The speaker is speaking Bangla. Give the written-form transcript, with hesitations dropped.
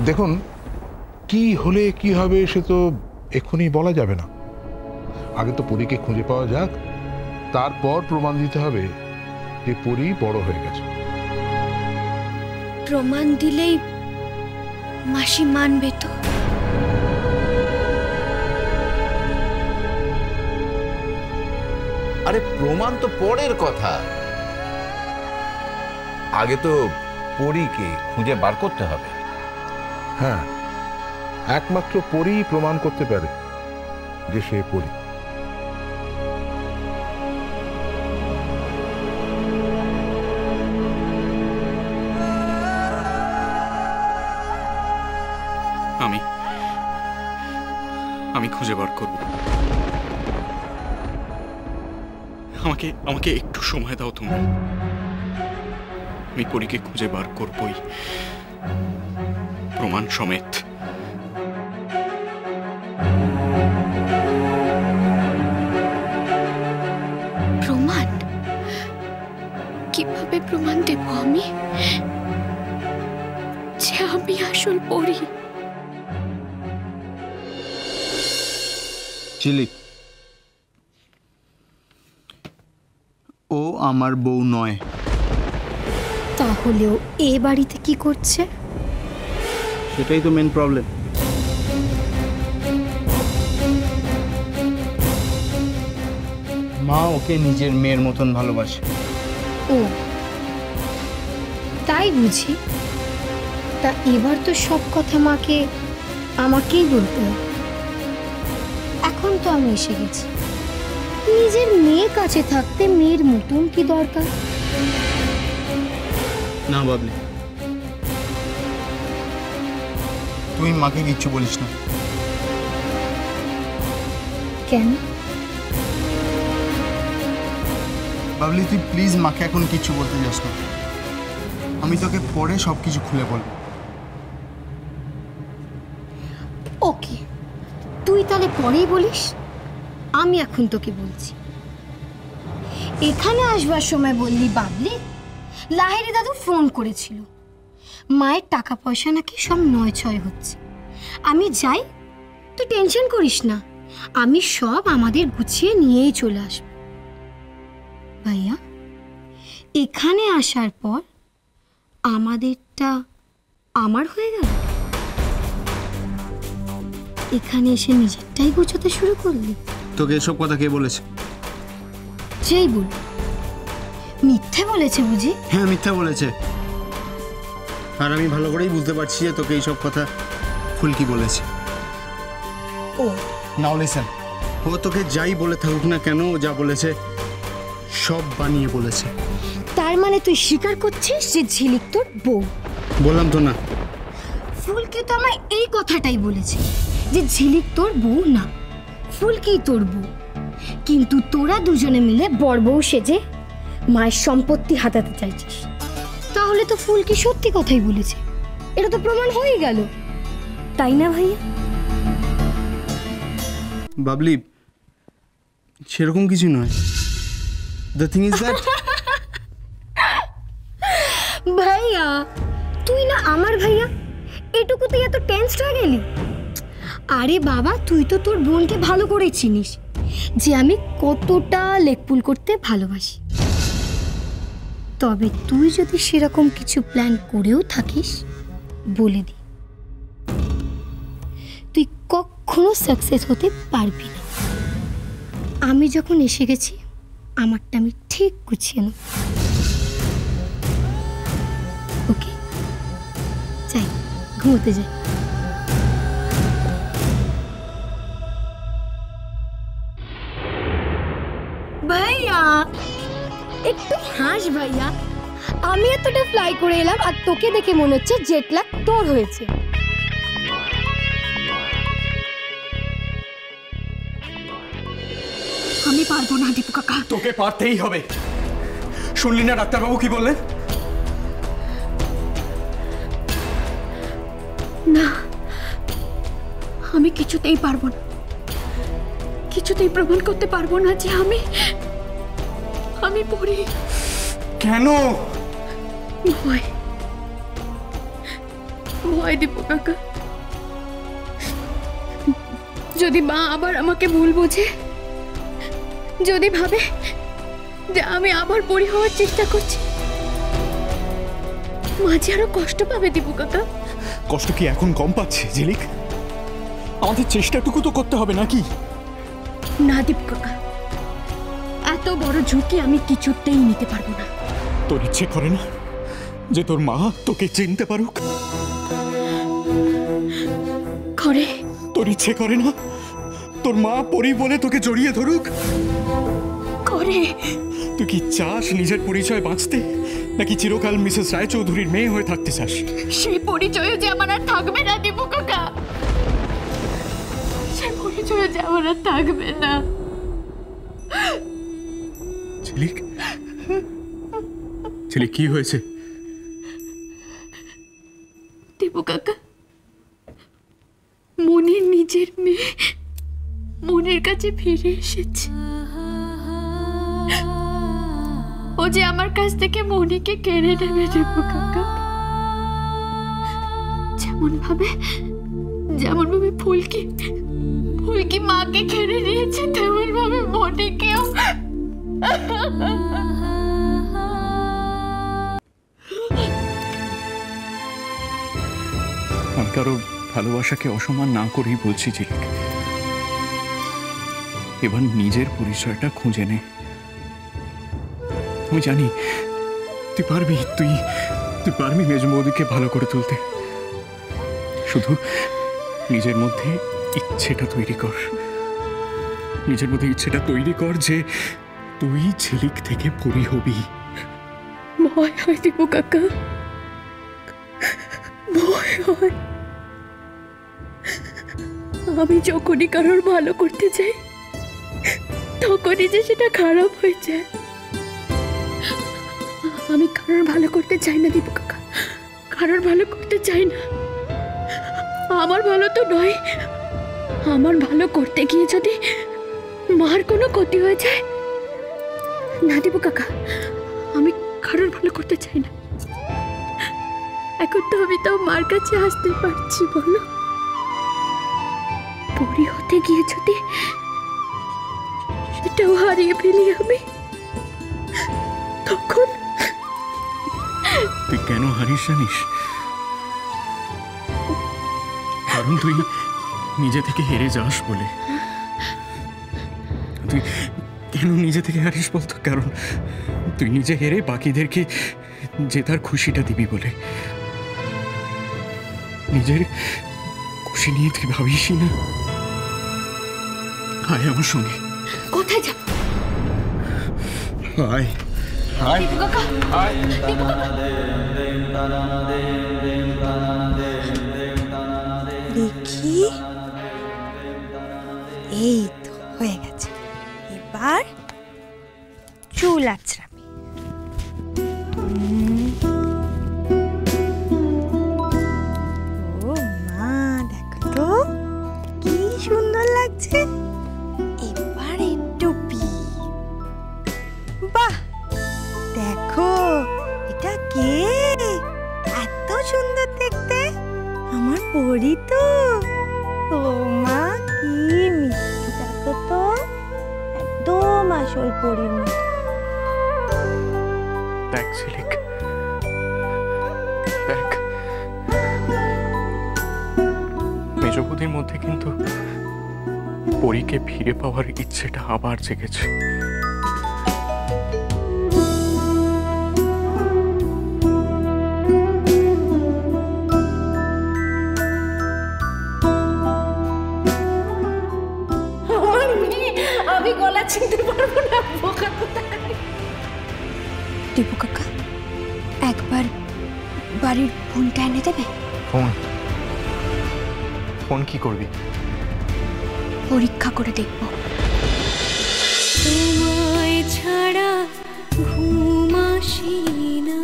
দেখুন, কি হলে কি হবে সে তো এক্ষুনি বলা যাবে না। আগে তো পরীকে খুঁজে পাওয়া যাক, তারপর প্রমাণ দিতে হবে যে পরী বড় হয়ে গেছে। প্রমাণ দিলেই মাসি মানবে তো? আরে প্রমাণ তো পরের কথা, আগে তো পরীকে খুঁজে বার করতে হবে। হ্যাঁ, একমাত্র পরী প্রমাণ করতে পারে যে সে পরী। আমি খুঁজে বার করব। আমাকে একটু সময় দাও তুমি। আমি পরীকে খুঁজে বার করবই, প্রমাণ সমেত। প্রমাণ? কিভাবে প্রমাণ দেব আমি যে আমি আসল পরী? ঝিলিক, ও আমার বউ নয়। তাহলেও এ বাড়িতে কি করছে? সেটাই তো মেন প্রবলেম। মা ওকে নিজের মেয়ের মতন ভালোবাসে। ও তাই বুঝি? তা এবার তো সব কথা মাকে আমাকেই বলতে হবে। এখন তো আমি এসে গেছি, নিজের মেয়ে কাছে থাকতে মেয়ের মতন কি দরকার? না বাবলি, তুই মাকে কিচ্ছু বলিস না। কেন বাবলি, তুই প্লিজ মাকে এখন কিচ্ছু বলতে যাস না। আমি তোকে পরে সবকিছু খুলে বলবো। ওকে, তুই তাহলে পরেই বলিস, আমি এখন তোকে বলছি। এখানে আসবার সময় বললি বাবলি লাহিড়ী দাদু ফোন করেছিল, মায়ের টাকা পয়সা নাকি সব নয় হচ্ছে। আমি যাই, তুই টেনশন করিস না, আমি সব আমাদের গুছিয়ে নিয়েই চলে আসব। ভাইয়া, এখানে আসার পর আমাদেরটা আমার হয়ে গেল। এখানে এসে নিজেরটাই গুছোতে শুরু করলি। তোকে এসব কথা কে বলেছে? যেই বল, মিথ্যে বলেছে বুঝি? হ্যাঁ, মিথ্যা বলেছে। আর আমি ভালো করেই বুঝতে পারছি যে তোকে এইসব কথা ফুলকি বলেছে। ও নাও লিসেন, ও তোকে যাই বলে থাকুক না কেন, ও যা বলেছে সব বানিয়ে বলেছে। তার মানে তুই স্বীকার করছিস যে ঝিলিক তোর বউ? বললাম তো না। ফুলকি তো আমায় এই কথাটাই বলেছে যে ঝিলিক তোর বউ না, ফুলকি তোর বউ। কিন্তু তোরা দুজনে মিলে বড় বউ সেজে মায়ের সম্পত্তি হাতাতে চাইছিস। তাহলে তো ফুলকি সত্যি কথাই বলেছে, এটা তো প্রমাণ হয়ে গেল, তাই না ভাইয়া? বাবলি, সেরকম কিছু নয়। দ্য থিং ইজ দ্যাট ভাইয়া, তুই না আমার ভাইয়া, এটুকু তুই এত টেনসড হয়ে গেলি? আরে বাবা, তুই তো তোর বোনকে ভালো করে চিনিস যে আমি কতটা লেকপুল করতে ভালোবাসি। তবে তুই যদি সেরকম কিছু প্ল্যান করেও থাকিস, বলে দি তুই কখনো সাকসেস হতে পারবি না। আমি যখন এসে গেছি, আমারটা আমি ঠিক গুছিয়ে নেব। ওকে, যাই, ঘুমোতে যাই। ভাইয়া একটু হাস ভাইয়া, আমি এতটা ফ্লাই করে এলাম আর তোকে দেখে মনে হচ্ছে জেট ল্যাগ তোর হয়েছে। আমি পারবো না দীপু কাকা। তোকে পারতেই হবে। শুনলি না ডাক্তারবাবু কি বললেন? না, আমি কিছুতেই পারবো না, কিছুতেই প্রমাণ করতে পারবো না যে আমি পড়ি। কেন? ভয় দীপু কাকা। যদি মা আবার আমাকে ভুল বোঝে, যদি ভাবে যে আমি আবার পরি হওয়ার চেষ্টা করছি, মাঝে আরো কষ্ট পাবে দীপু কাকা। কষ্ট কি এখন কম পাচ্ছে ঝিলিক? আমাদের চেষ্টাটুকু তো করতে হবে নাকি? না দীপু কাকা, এত বড় ঝুঁকি আমি কিছুতেই নিতে পারবো না। তোর ইচ্ছে করে না যে তোর মা তোকে চিনতে পারুক? করে। তোর ইচ্ছে করে না তোর মা পরি বলে তোকে জড়িয়ে ধরুক? করে। তুই কি চাস নিজের পরিচয় বাঁচতে, নাকি চিরকাল মিসেস রায়চৌধুরীর মেয়ে হয়ে থাকতে চাস? সেই পরিচয় যে আমার আর থাকবে না দীপু কাকা, সেই পরিচয় যে আমার আর থাকবে না। ঝিলিক, ঝিলিক কি হয়েছে? দীপু কাকা, মনির নিজের মেয়ে মনির কাছে ফিরে এসেছে। ও যে আমার কাছ থেকে মনিকে কেড়ে নেবে দীপু কাকা। যেমন ভাবে ফুলকি মাকে কেড়ে নিয়েছে, তেমন ভাবে মনিকেও। আমি কারো ভালোবাসাকে অসম্মান না করেই বলছি ঝিলিক, এবার নিজের পরিচয়টা খুঁজে নে। আমি জানি তুই পারবি, তুই পারবি মেজ বৌদিকে ভালো করে তুলতে। শুধু নিজের মধ্যে ইচ্ছেটা তৈরি কর, নিজের মধ্যে ইচ্ছেটা তৈরি কর যে তুই ঝিলিক থেকে পরি হবি। ভয় হয় দীপু কাকা, ভয় হয়। আমি যখনই কারোর ভালো করতে চাই, তখনই যে সেটা খারাপ হয়ে যায়। আমি কারোর ভালো করতে চাই না দীপু কাকা, কারোর ভালো করতে চাই না। আমার ভালো তো নয়, আমার ভালো করতে গিয়ে যদি মার কোনো ক্ষতি হয়ে যায়, না দীপু কাকা, আমি কারোর ভালো করতে চাই না। এখন তো আমি তাও মার কাছে আসতে পারছি, বলো? পরি হতে গিয়ে যদি সেটাও হারিয়ে ফেলি আমি, তখন তুই কেন হারিস জানিস? কারণ তুই নিজে থেকে হেরে যাস বলে। তুই কেন নিজে থেকে হারিস বলতো? কারণ তুই নিজে হেরে বাকিদেরকে জেতার খুশিটা দিবি বলে। নিজের খুশি নিয়ে তুই ভাবিসই না। আয় আমার সঙ্গে। কোথায় যাব? আয় আয় দীপু কাকা, দীপু কাকা। দেখি, এই তো হয়ে গেছে। এবার চুল আঁচড়াবে। ও মা, দেখো তো কি সুন্দর লাগছে। এবার এই টুপি, বাহ, দেখো এটা কে? এত সুন্দর দেখতে, আমার পরি তো। ও মা, কি মিষ্টি, দেখো তো, একদম আসল পরির মতো। দেখ ঝিলিক, দেখ, মেজবুদির মধ্যে কিন্তু পরীকে ফিরে পাওয়ার ইচ্ছেটা আবার জেগেছে। আমি গলা চিনতে পারবো না, বোকা কোথায়। দীপু কাকা, একবার বাড়ির ফোনটা এনে দেবে? ফোন? ফোন কি করবি? পরীক্ষা করে দেখবো। তোমায় ছাড়া ঘুম আসি না।